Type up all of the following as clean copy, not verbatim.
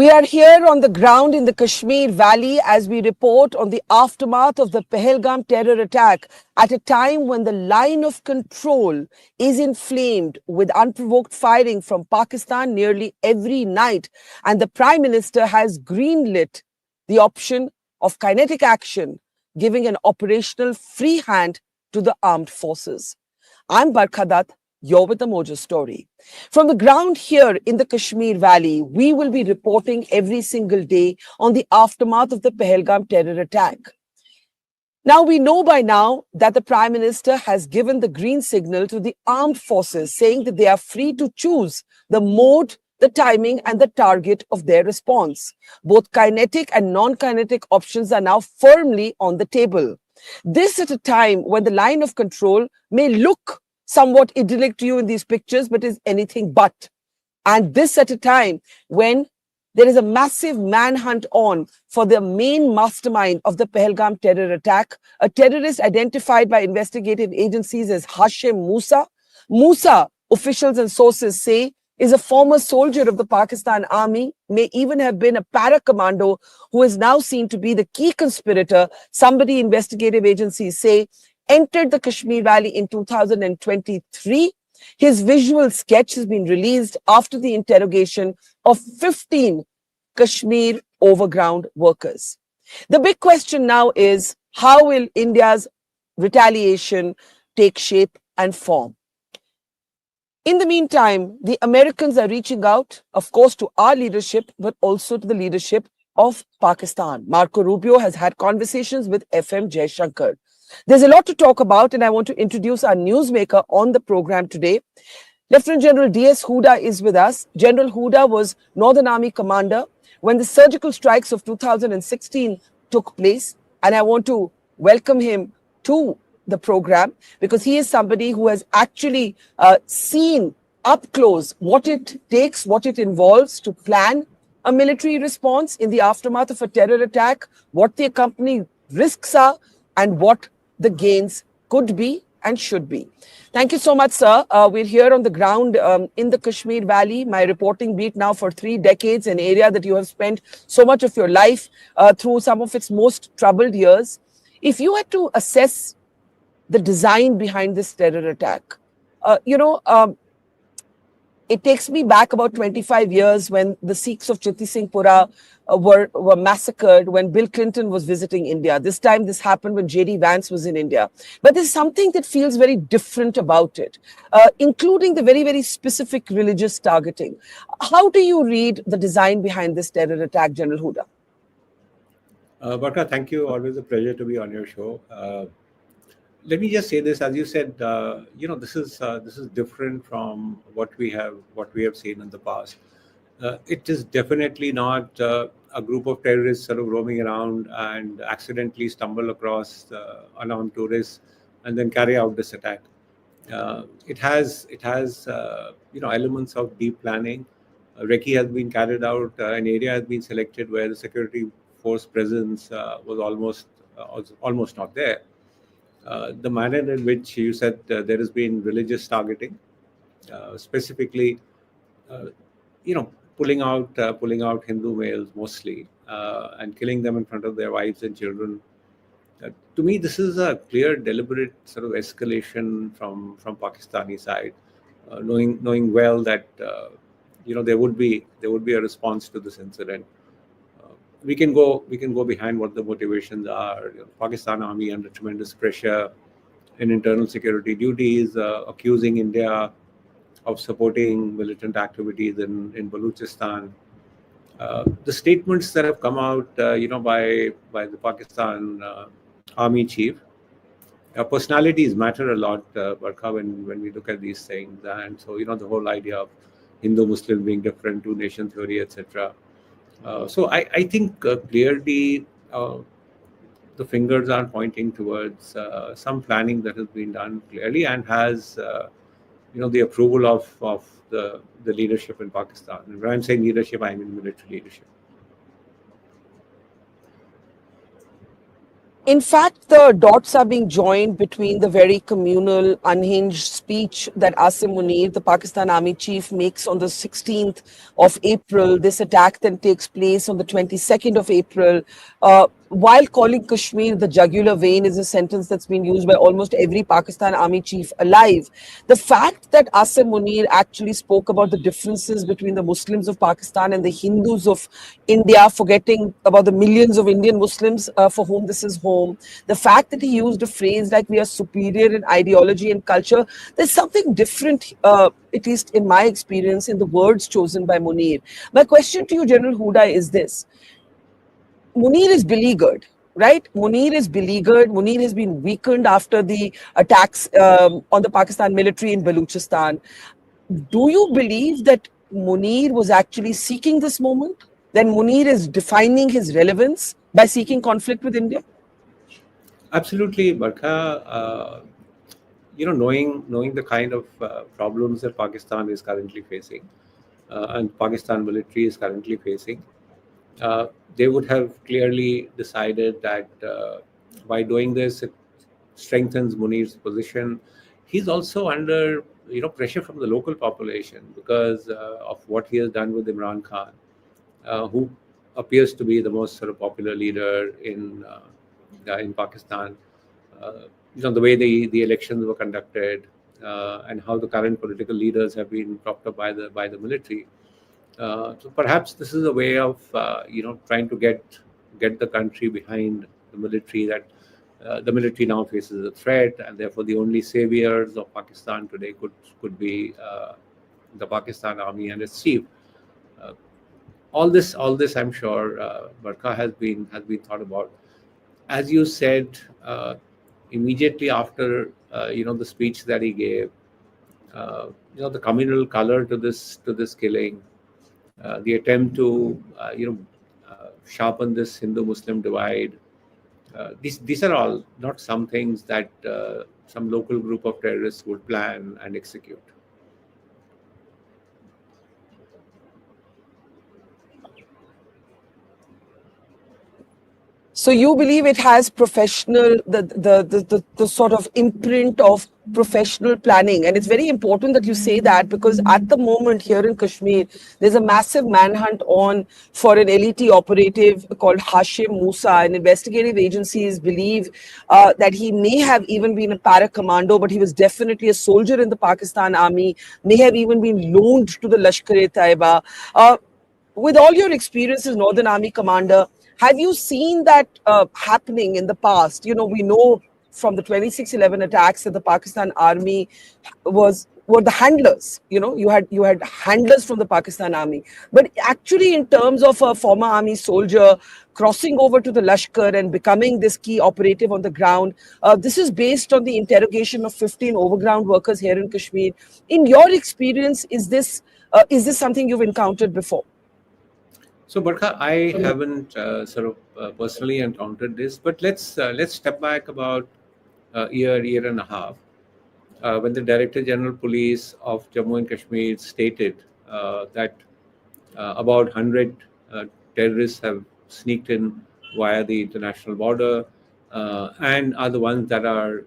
We are here on the ground in the Kashmir Valley as we report on the aftermath of the Pahalgam terror attack at a time when the line of control is inflamed with unprovoked firing from Pakistan nearly every night, and the Prime Minister has greenlit the option of kinetic action, giving an operational free hand to the armed forces. I'm Barkha Dutt. You're with the Mojo Story. From the ground here in the Kashmir Valley, we will be reporting every single day on the aftermath of the Pahalgam terror attack. Now, we know by now that the Prime Minister has given the green signal to the armed forces, saying that they are free to choose the mode, the timing, and the target of their response. Both kinetic and non-kinetic options are now firmly on the table. This at a time when the line of control may look somewhat idyllic to you in these pictures, but is anything but. And this at a time when there is a massive manhunt on for the main mastermind of the Pahalgam terror attack, a terrorist identified by investigative agencies as Hashim Musa. Musa, officials and sources say, is a former soldier of the Pakistan army, may even have been a para-commando who is now seen to be the key conspirator. Somebody investigative agencies say entered the Kashmir Valley in 2023. His visual sketch has been released after the interrogation of 15 Kashmir overground workers. The big question now is, how will India's retaliation take shape and form? In the meantime, the Americans are reaching out, of course, to our leadership, but also to the leadership of Pakistan. Marco Rubio has had conversations with FM Jaishankar. There's a lot to talk about, and I want to introduce our newsmaker on the program today. Lieutenant General D.S. Hooda is with us. General Hooda was Northern Army commander when the surgical strikes of 2016 took place, and I want to welcome him to the program because he is somebody who has actually seen up close what it takes, what it involves to plan a military response in the aftermath of a terror attack, what the accompanying risks are, and what the gains could be and should be. Thank you so much, sir. We're here on the ground in the Kashmir Valley, my reporting beat now for 3 decades, an area that you have spent so much of your life through some of its most troubled years. If you had to assess the design behind this terror attack, it takes me back about 25 years when the Sikhs of Chitti Singhpura were massacred when Bill Clinton was visiting India. This time this happened when J.D. Vance was in India. But there's something that feels very different about it, including the very, very specific religious targeting. How do you read the design behind this terror attack, General Hooda? Barkha, thank you. Always a pleasure to be on your show. Let me just say this, as you said, this is different from what we have seen in the past. It is definitely not a group of terrorists sort of roaming around and accidentally stumble across unarmed tourists and then carry out this attack. It has elements of deep planning. Recce has been carried out. An area has been selected where the security force presence was almost not there. The manner in which you said there has been religious targeting, specifically, pulling out Hindu males mostly and killing them in front of their wives and children. To me, this is a clear, deliberate sort of escalation from Pakistani side, knowing well that there would be a response to this incident. We can go behind what the motivations are. Pakistan Army under tremendous pressure in internal security duties, accusing India of supporting militant activities in Balochistan. The statements that have come out, by the Pakistan Army chief, personalities matter a lot, Barkha, when we look at these things. And so, the whole idea of Hindu-Muslim being different, two-nation theory, etc. So I think clearly the fingers are pointing towards some planning that has been done clearly and has the approval of the leadership in Pakistan. And when I'm saying leadership, I mean military leadership. In fact, the dots are being joined between the very communal, unhinged speech that Asim Munir, the Pakistan Army chief, makes on the 16th of April. This attack then takes place on the 22nd of April. While calling Kashmir the jugular vein is a sentence that's been used by almost every Pakistan Army chief alive. The fact that Asim Munir actually spoke about the differences between the Muslims of Pakistan and the Hindus of India, forgetting about the millions of Indian Muslims for whom this is home. The fact that he used a phrase like we are superior in ideology and culture, there's something different, at least in my experience, in the words chosen by Munir. My question to you, General Hooda, is this. Munir is beleaguered, right? Munir is beleaguered. Munir has been weakened after the attacks on the Pakistan military in Baluchistan. Do you believe that Munir was actually seeking this moment? Then Munir is defining his relevance by seeking conflict with India? Absolutely, Barkha. Knowing the kind of problems that Pakistan is currently facing, and Pakistan military is currently facing, they would have clearly decided that by doing this, it strengthens Munir's position. He's also under pressure from the local population because of what he has done with Imran Khan, who appears to be the most sort of popular leader in Pakistan. The way the elections were conducted, and how the current political leaders have been propped up by the military. So perhaps this is a way of trying to get the country behind the military, that the military now faces a threat, and therefore the only saviors of Pakistan today could be the Pakistan Army and its chief. Uh, all this, I'm sure, Barkha, has been thought about. As you said, immediately after the speech that he gave, the communal color to this killing, the attempt to sharpen this Hindu-Muslim divide. These are all not some things that some local group of terrorists would plan and execute. So you believe it has professional, the sort of imprint of professional planning. And it's very important that you say that, because at the moment here in Kashmir, there's a massive manhunt on for an LET operative called Hashim Musa. And investigative agencies believe that he may have even been a para commando, but he was definitely a soldier in the Pakistan Army, may have even been loaned to the Lashkar-e-Taiba. With all your experience as Northern Army commander, have you seen that happening in the past? We know from the 26/11 attacks that the Pakistan Army were the handlers. You had handlers from the Pakistan Army, but actually, in terms of a former army soldier crossing over to the Lashkar and becoming this key operative on the ground, this is based on the interrogation of 15 overground workers here in Kashmir. In your experience, is this something you've encountered before? So, Barkha, I haven't personally encountered this, but let's step back about a year and a half, when the Director General Police of Jammu and Kashmir stated that about 100 terrorists have sneaked in via the international border, and are the ones that are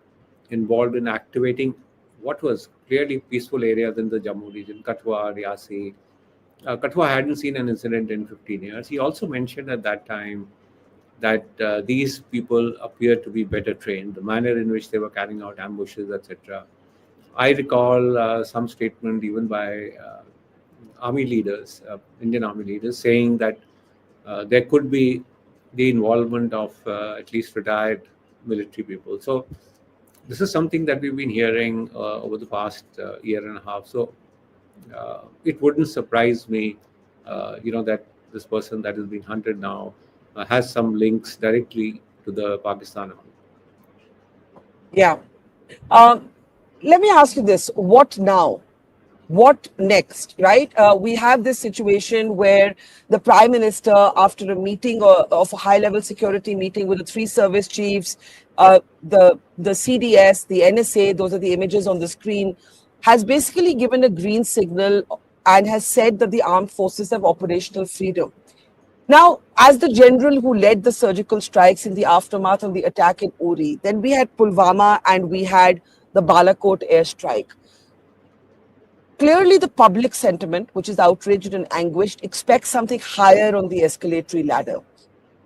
involved in activating what was clearly peaceful areas in the Jammu region, Katwa, Riasi. Katwa hadn't seen an incident in 15 years. He also mentioned at that time that these people appear to be better trained, the manner in which they were carrying out ambushes, etc. I recall some statement even by army leaders, Indian army leaders, saying that there could be the involvement of at least retired military people. So this is something that we've been hearing over the past year and a half. So it wouldn't surprise me, that this person that is being hunted now has some links directly to the Pakistan army. Yeah. Um, Let me ask you this. What now? What next, right? We have this situation where the Prime Minister, after a meeting of a high-level security meeting with the three service chiefs, the CDS, the NSA, those are the images on the screen, has basically given a green signal and has said that the armed forces have operational freedom. Now, as the general who led the surgical strikes in the aftermath of the attack in Uri, then we had Pulwama and we had the Balakot airstrike. Clearly, the public sentiment, which is outraged and anguished, expects something higher on the escalatory ladder.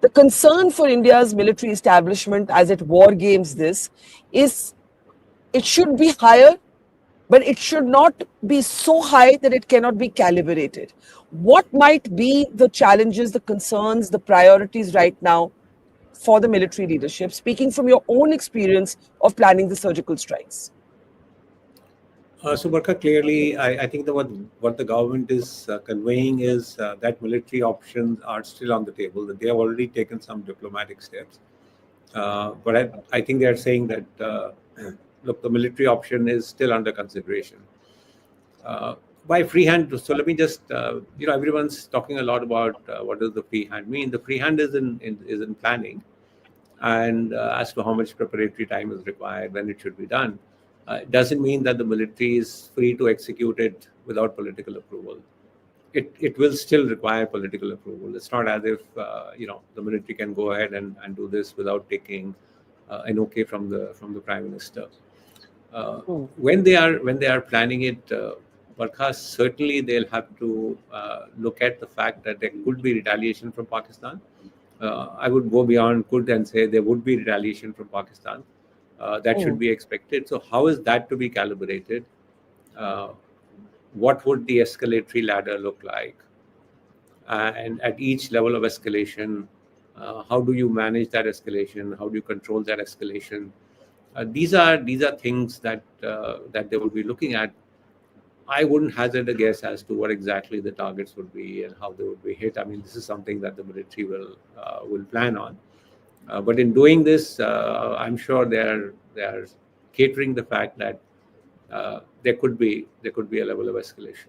The concern for India's military establishment as it war games this is it should be higher, but it should not be so high that it cannot be calibrated. What might be the challenges, the concerns, the priorities right now for the military leadership, speaking from your own experience of planning the surgical strikes? So, Barkha, clearly, I think what the government is conveying is that military options are still on the table, that they have already taken some diplomatic steps. But I think they are saying that, look, the military option is still under consideration. Uh, by freehand, so let me just, everyone's talking a lot about what does the freehand mean. The freehand is in planning, and as to how much preparatory time is required, when it should be done. It doesn't mean that the military is free to execute it without political approval. It will still require political approval. It's not as if the military can go ahead and do this without taking an okay from the prime minister. Uh, Hmm. when they are planning it, Barkha, certainly they'll have to look at the fact that there could be retaliation from Pakistan. I would go beyond could and say there would be retaliation from Pakistan. That Hmm. should be expected. So how is that to be calibrated? Uh, what would the escalatory ladder look like? And at each level of escalation, how do you manage that escalation? How do you control that escalation? These are things that they would be looking at. I wouldn't hazard a guess as to what exactly the targets would be and how they would be hit. I mean, this is something that the military will plan on. But in doing this, I'm sure they are catering the fact that there could be a level of escalation.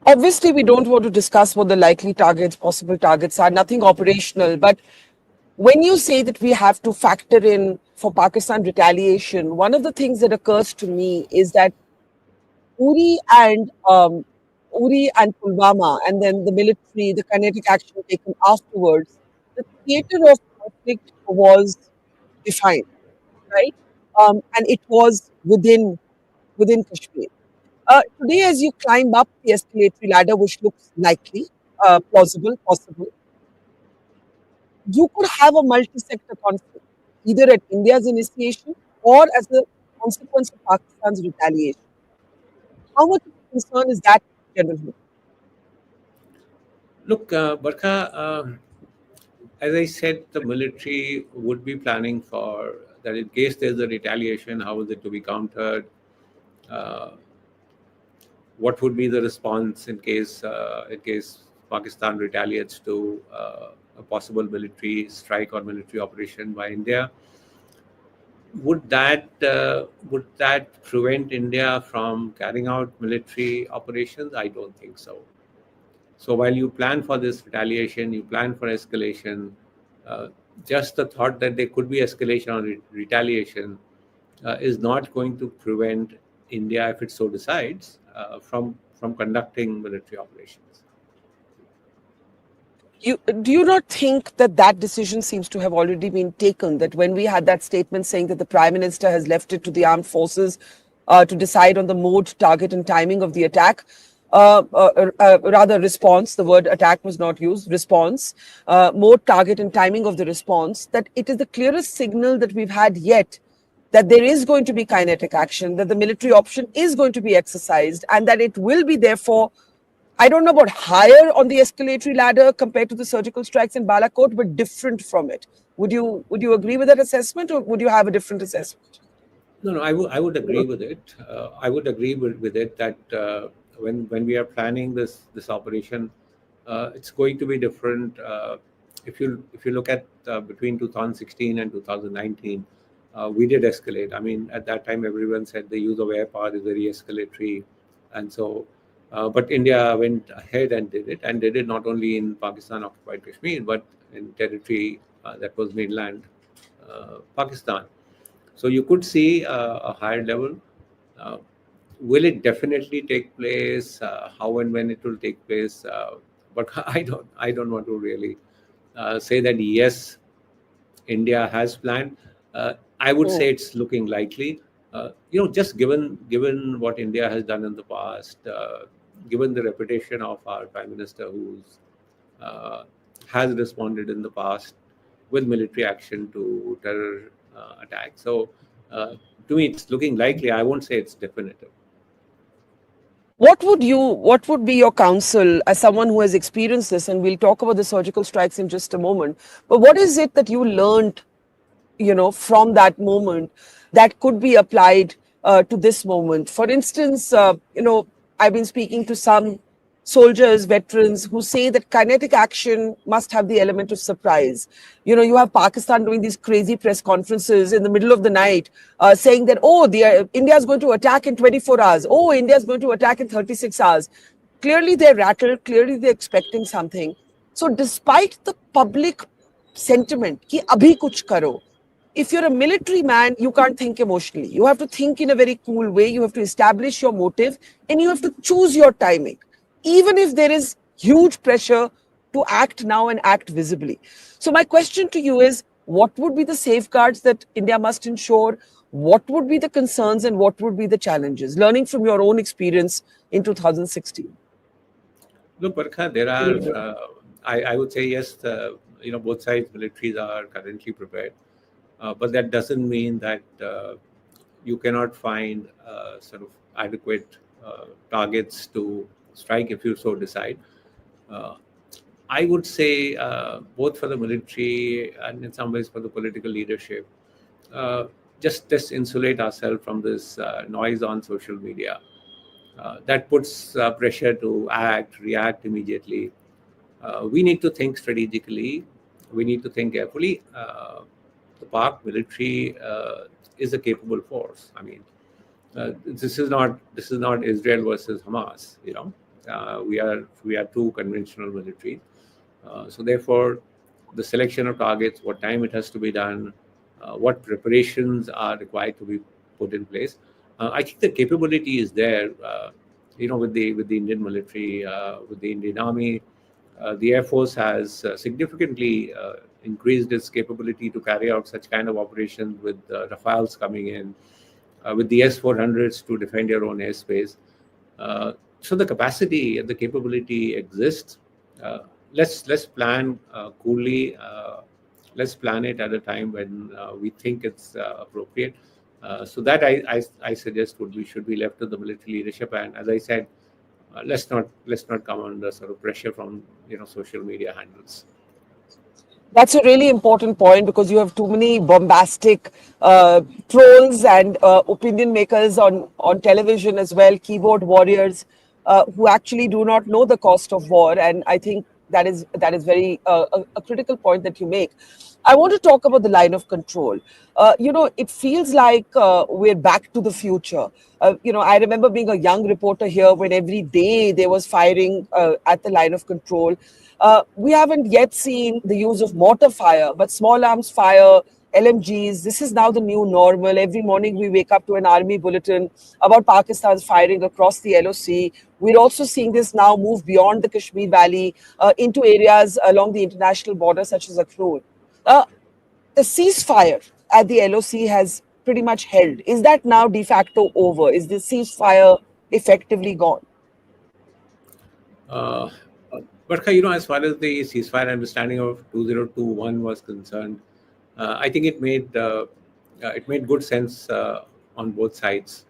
Obviously, we don't want to discuss what the likely targets, possible targets are, nothing operational. But when you say that we have to factor in for Pakistan retaliation, one of the things that occurs to me is that Uri and Uri and Pulwama, and then the military, the kinetic action taken afterwards, the theater of conflict was defined, right? And it was within Kashmir. Today, as you climb up the escalatory ladder, which looks likely, plausible, possible, you could have a multi-sector conflict, either at India's initiation or as a consequence of Pakistan's retaliation. How much of a concern is that, General Hooda? Look, Barkha, as I said, the military would be planning for that in case there's a retaliation, how is it to be countered? Uh, what would be the response in case Pakistan retaliates to a possible military strike or military operation by India? Would that prevent India from carrying out military operations? I don't think so. So while you plan for this retaliation, you plan for escalation. Uh, just the thought that there could be escalation or retaliation is not going to prevent India, if it so decides, from conducting military operations. Do you not think that that decision seems to have already been taken? That when we had that statement saying that the Prime Minister has left it to the armed forces to decide on the mode, target, and timing of the attack, rather response, the word attack was not used, response, mode, target, and timing of the response, that it is the clearest signal that we've had yet that there is going to be kinetic action, that the military option is going to be exercised, and that it will be therefore, I don't know about higher on the escalatory ladder compared to the surgical strikes in Balakot, but different from it. Would you agree with that assessment, or would you have a different assessment? No, no, I would agree with it. I would agree with it that when we are planning this operation, it's going to be different. If you look at between 2016 and 2019, we did escalate. I mean, at that time, everyone said the use of air power is very escalatory, and so. But India went ahead and did it not only in Pakistan occupied Kashmir, but in territory that was mainland Pakistan. So you could see a higher level. Uh, will it definitely take place? How and when it will take place? But I don't want to really say that yes, India has planned. I would say Hmm. it's looking likely. Just given what India has done in the past, given the reputation of our Prime Minister, who's uh, has responded in the past with military action to terror attacks. So, uh, to me, it's looking likely. I won't say it's definitive. What would be your counsel as someone who has experienced this? And we'll talk about the surgical strikes in just a moment. But what is it that you learned, from that moment that could be applied to this moment? For instance, I've been speaking to some soldiers, veterans who say that kinetic action must have the element of surprise. You have Pakistan doing these crazy press conferences in the middle of the night, saying that, oh, India is going to attack in 24 hours. Oh, India is going to attack in 36 hours. Clearly, they're rattled. Clearly, they're expecting something. So, despite the public sentiment, ki abhi kuch karo, if you're a military man, you can't think emotionally. You have to think in a very cool way. You have to establish your motive and you have to choose your timing, even if there is huge pressure to act now and act visibly. So, my question to you is, what would be the safeguards that India must ensure? What would be the concerns and what would be the challenges? Learning from your own experience in 2016. Look, Barkha, there are. I would say yes. Both sides militaries are currently prepared, but that doesn't mean that you cannot find sort of adequate targets to strike if you so decide. Uh, I would say both for the military and in some ways for the political leadership, uh, just insulate ourselves from this noise on social media that puts pressure to act, react immediately. We need to think strategically. We need to think carefully. The Pak military is a capable force. I mean, this is not Israel versus Hamas. We are two conventional militaries. So therefore, the selection of targets, what time it has to be done, what preparations are required to be put in place. I think the capability is there. With the Indian military, with the Indian Army, the Air Force has significantly increased its capability to carry out such kind of operations with Rafales coming in, with the S-400s to defend your own airspace. So the capacity and the capability exists. Uh, let's plan coolly. Let's plan it at a time when we think it's appropriate. So that I suggest should be left to the military leadership. And as I said, let's not come under sort of pressure from social media handles. That's a really important point because you have too many bombastic trolls and opinion makers on television as well, keyboard warriors who actually do not know the cost of war. And I think that is very a critical point that you make. I want to talk about the line of control. It feels like we're back to the future. I remember being a young reporter here when every day there was firing at the line of control. We haven't yet seen the use of mortar fire, but small arms fire, LMGs, this is now the new normal. Every morning we wake up to an army bulletin about Pakistan's firing across the LOC. We're also seeing this now move beyond the Kashmir Valley into areas along the international border, such as Akhrur. Uh, the ceasefire at the LOC has pretty much held. Is that now de facto over? Is the ceasefire effectively gone? Uh, but as far as the ceasefire understanding of 2021 was concerned, I think it made good sense on both sides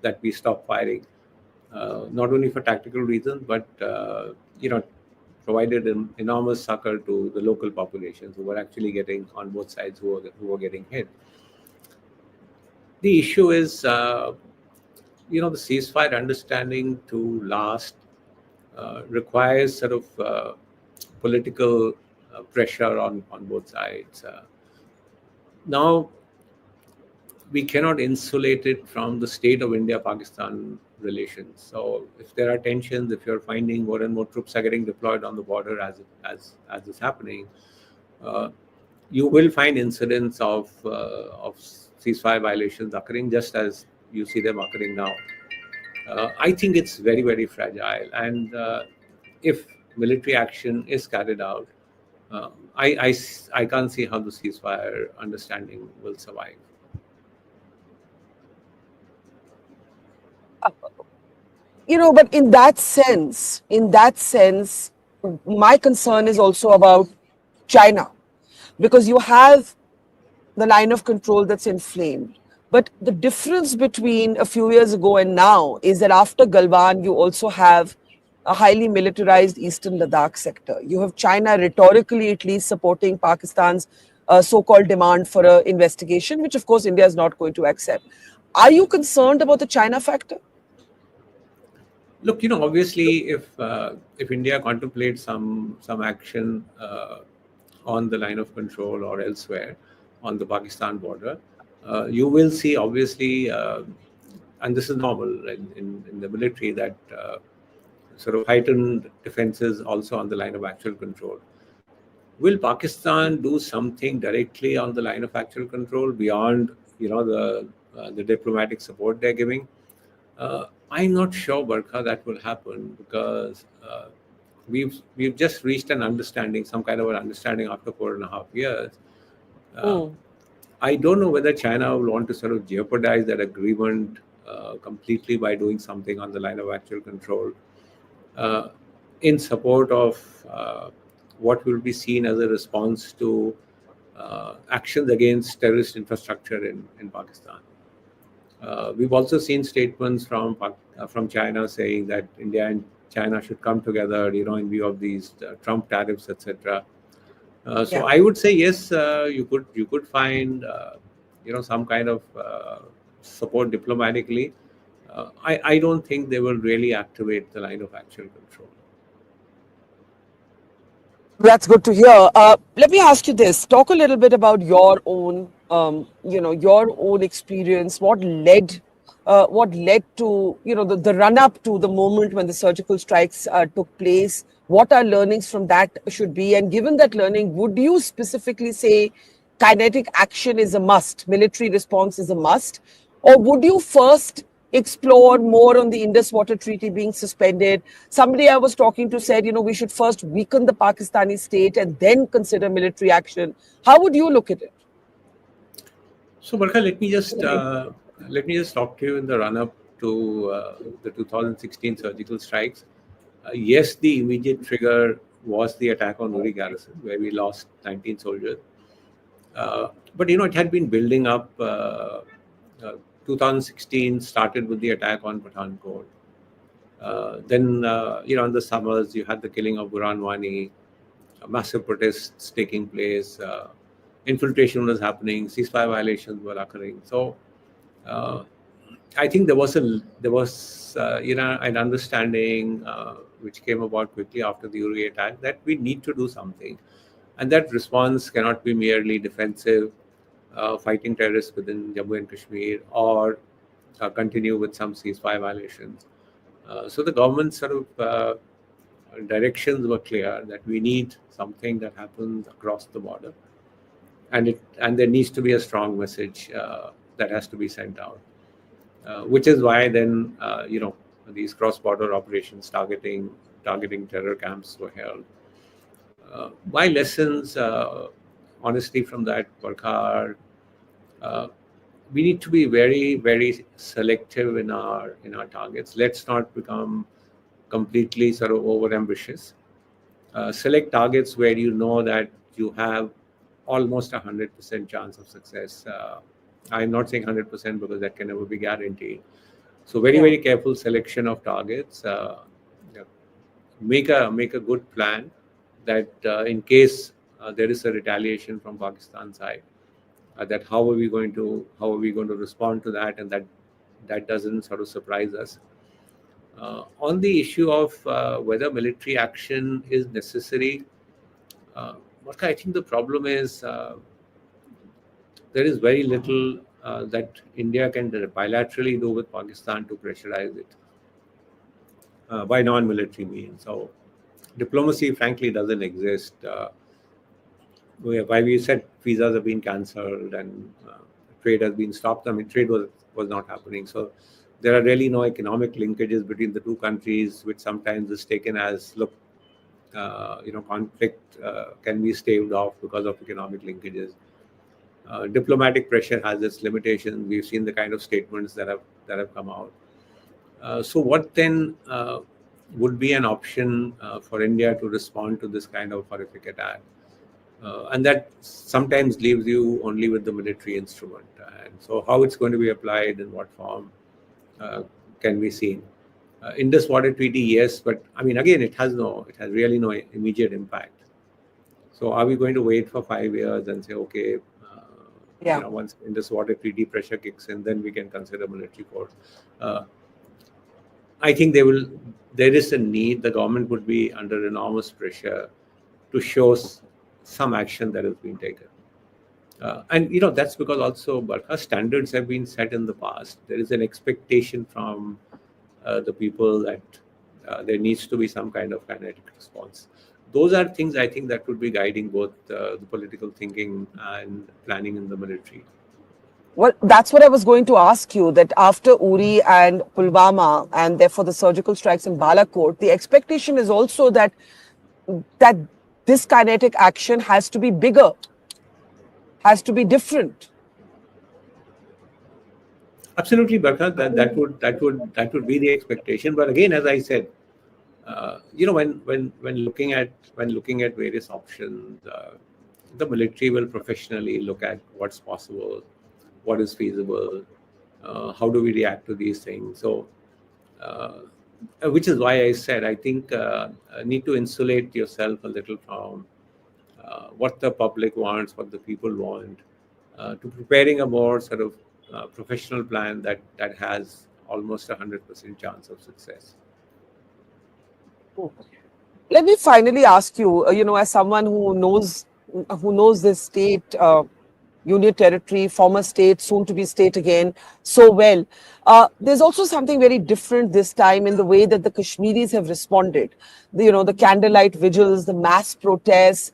that we stop firing, not only for tactical reasons, but provided an enormous succor to the local populations who were actually getting on both sides who were getting hit. The issue is, the ceasefire understanding to last requires sort of political pressure on both sides. Now, we cannot insulate it from the state of India-Pakistan relations. So, if there are tensions, if you're finding more and more troops are getting deployed on the border as is happening, uh, you will find incidents of ceasefire violations occurring just as you see them occurring now. I think it's very, very fragile. And if military action is carried out, I can't see how the ceasefire understanding will survive. But in that sense, my concern is also about China, because you have the line of control that's inflamed. But the difference between a few years ago and now is that after Galwan, you also have a highly militarized eastern Ladakh sector. You have China rhetorically at least supporting Pakistan's so-called demand for an investigation, which of course India is not going to accept. Are you concerned about the China factor? Look, obviously, if India contemplates some action on the line of control or elsewhere on the Pakistan border, you will see obviously, and this is normal in the military, that sort of heightened defenses also on the line of actual control. Will Pakistan do something directly on the line of actual control beyond the diplomatic support they're giving? I'm not sure, Barkha, that will happen, because we've just reached an understanding, some kind of an understanding after 4.5 years. Uh, Mm. I don't know whether China will want to sort of jeopardize that agreement completely by doing something on the line of actual control uh, in support of what will be seen as a response to actions against terrorist infrastructure in Pakistan. We've also seen statements from China saying that India and China should come together, in view of these Trump tariffs, etc. So Yeah. I would say yes, you could find some kind of support diplomatically. I don't think they will really activate the line of actual control. That's good to hear. Let me ask you this. Talk a little bit about your own experience. What led to, the run up to the moment when the surgical strikes took place? What our learnings from that should be? And given that learning, would you specifically say kinetic action is a must, military response is a must? Or would you first explore more on the Indus Water Treaty being suspended? Somebody I was talking to said, we should first weaken the Pakistani state and then consider military action. How would you look at it? So, Barkha, let me just talk to you in the run-up to the 2016 surgical strikes. Yes, the immediate trigger was the attack on Uri garrison, where we lost 19 soldiers. But it had been building up. 2016 started with the attack on Pathankot. Then, in the summers, you had the killing of Buran Wani, massive protests taking place, infiltration was happening, ceasefire violations were occurring. So, uh, I think there was an understanding which came about quickly after the Uri attack, that we need to do something, and that response cannot be merely defensive, fighting terrorists within Jammu and Kashmir, or continue with some ceasefire violations. So the government sort of directions were clear that we need something that happens across the border, and there needs to be a strong message that has to be sent out, which is why then these cross-border operations targeting terror camps were held. My lessons, honestly, from that work are, uh, we need to be very, very selective in our targets. Let's not become completely sort of over ambitious. Select targets where you know that you have almost 100% chance of success. I'm not saying 100% because that can never be guaranteed. So very, Yeah. very careful selection of targets. Yeah, make a good plan that in case there is a retaliation from Pakistan side, that how are we going to respond to that, and that doesn't sort of surprise us. On the issue of whether military action is necessary, uh, Marka, I think the problem is there is very little that India can bilaterally do with Pakistan to pressurize it by non-military means. So diplomacy, frankly, doesn't exist. Why we said visas have been cancelled and trade has been stopped. I mean, trade was not happening. So there are really no economic linkages between the two countries, which sometimes is taken as, look, conflict can be staved off because of economic linkages. Diplomatic pressure has its limitations. We've seen the kind of statements that have come out. So what then would be an option for India to respond to this kind of horrific attack? And that sometimes leaves you only with the military instrument. And so how it's going to be applied, in what form, uh, can be seen. Indus Water Treaty, yes, but I mean, again, it has really no immediate impact. So are we going to wait for 5 years and say, okay, Yeah. once Indus Water Treaty pressure kicks in, then we can consider military force? Uh, I think there is a need. The government would be under enormous pressure to show some action that has been taken. And that's because also Barkha, standards have been set in the past. There is an expectation from the people that there needs to be some kind of kinetic response. Those are things I think that would be guiding both the political thinking and planning in the military. Well, that's what I was going to ask you, that after Uri and Pulwama and therefore the surgical strikes in Balakot, the expectation is also that this kinetic action has to be bigger, has to be different. Absolutely, Barkha, that would be the expectation. But again, as I said, when looking at various options, the military will professionally look at what's possible, what is feasible, how do we react to these things. So, which is why I said I think need to insulate yourself a little from what the public wants, what the people want, to preparing a more sort of professional plan that has almost 100% chance of success. Let me finally ask you, as someone who knows this state, union territory, former state, soon to be state again, so well. There's also something very different this time in the way that the Kashmiris have responded. The candlelight vigils, the mass protests.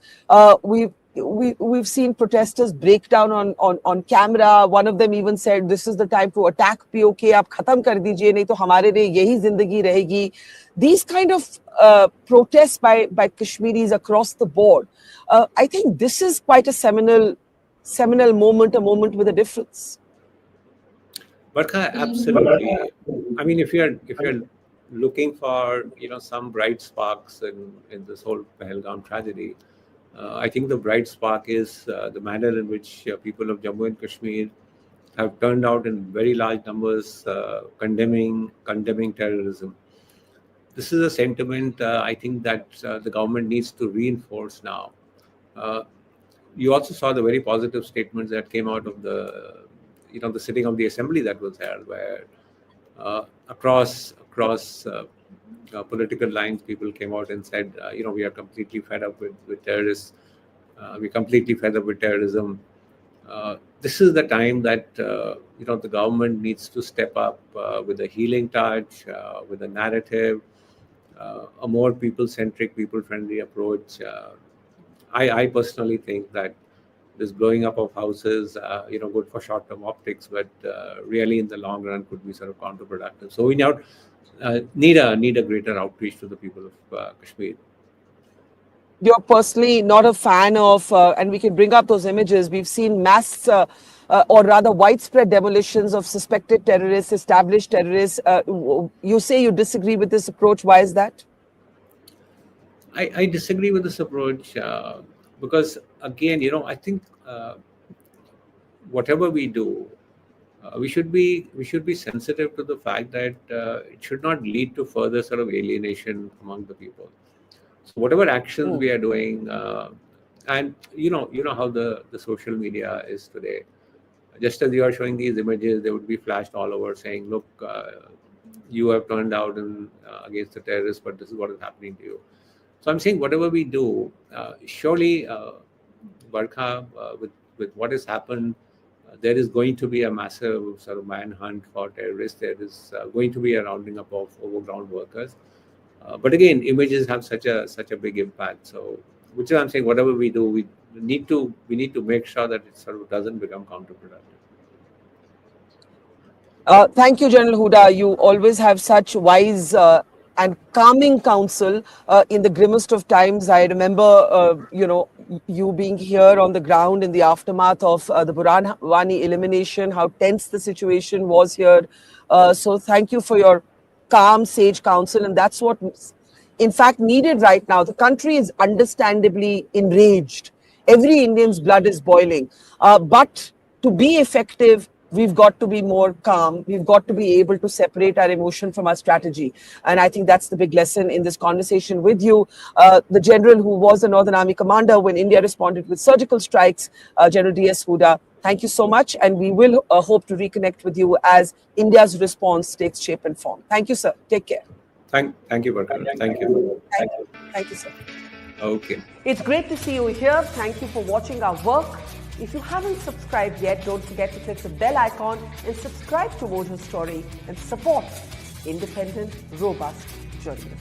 We've seen protesters break down on camera. One of them even said, "This is the time to attack POK. आप खत्म कर दीजिए, नहीं तो हमारे लिए यही जिंदगी रहेगी." These kind of protests by Kashmiris across the board, I think this is quite a seminal moment, a moment with a difference. Barkha, absolutely. I mean, if you're looking for some bright sparks in this whole Pahalgam tragedy, I think the bright spark is the manner in which people of Jammu and Kashmir have turned out in very large numbers, condemning terrorism. This is a sentiment I think that the government needs to reinforce now. Uh, you also saw the very positive statements that came out of the sitting of the assembly that was held, where across political lines, people came out and said, we are completely fed up with terrorists. We're completely fed up with terrorism. This is the time that the government needs to step up with a healing touch, with a narrative, a more people-centric, people-friendly approach. I personally think that this blowing up of houses, good for short-term optics, but really in the long run could be sort of counterproductive. So we now need a greater outreach to the people of Kashmir. You're personally not a fan of, and we can bring up those images. We've seen mass, or rather widespread demolitions of suspected terrorists, established terrorists. You say you disagree with this approach. Why is that? I disagree with this approach because, again, I think whatever we do, we should be sensitive to the fact that it should not lead to further sort of alienation among the people. So whatever actions we are doing, and how the social media is today. Just as you are showing these images, they would be flashed all over saying, "Look, you have turned out against the terrorists, but this is what is happening to you." So I'm saying whatever we do, surely, Barkha, with what has happened, there is going to be a massive sort of manhunt for terrorists. There is going to be a rounding up of overground workers. But again, images have such a big impact. So, which is I'm saying, whatever we do, we need to make sure that it sort of doesn't become counterproductive. Thank you, General Hooda. You always have such wise and calming counsel in the grimmest of times. I remember, you being here on the ground in the aftermath of the Burhanwani elimination, how tense the situation was here. So thank you for your calm, sage counsel. And that's what, in fact, needed right now. The country is understandably enraged. Every Indian's blood is boiling. But to be effective, we've got to be more calm. We've got to be able to separate our emotion from our strategy. And I think that's the big lesson in this conversation with you. The general who was the Northern Army commander when India responded with surgical strikes, General D.S. Hooda, thank you so much. And we will hope to reconnect with you as India's response takes shape and form. Thank you, sir. Take care. Thank you, Barkha. Thank you. Thank you, sir. Okay. It's great to see you here. Thank you for watching our work. If you haven't subscribed yet, don't forget to click the bell icon and subscribe to Mojo Story and support independent, robust journalism.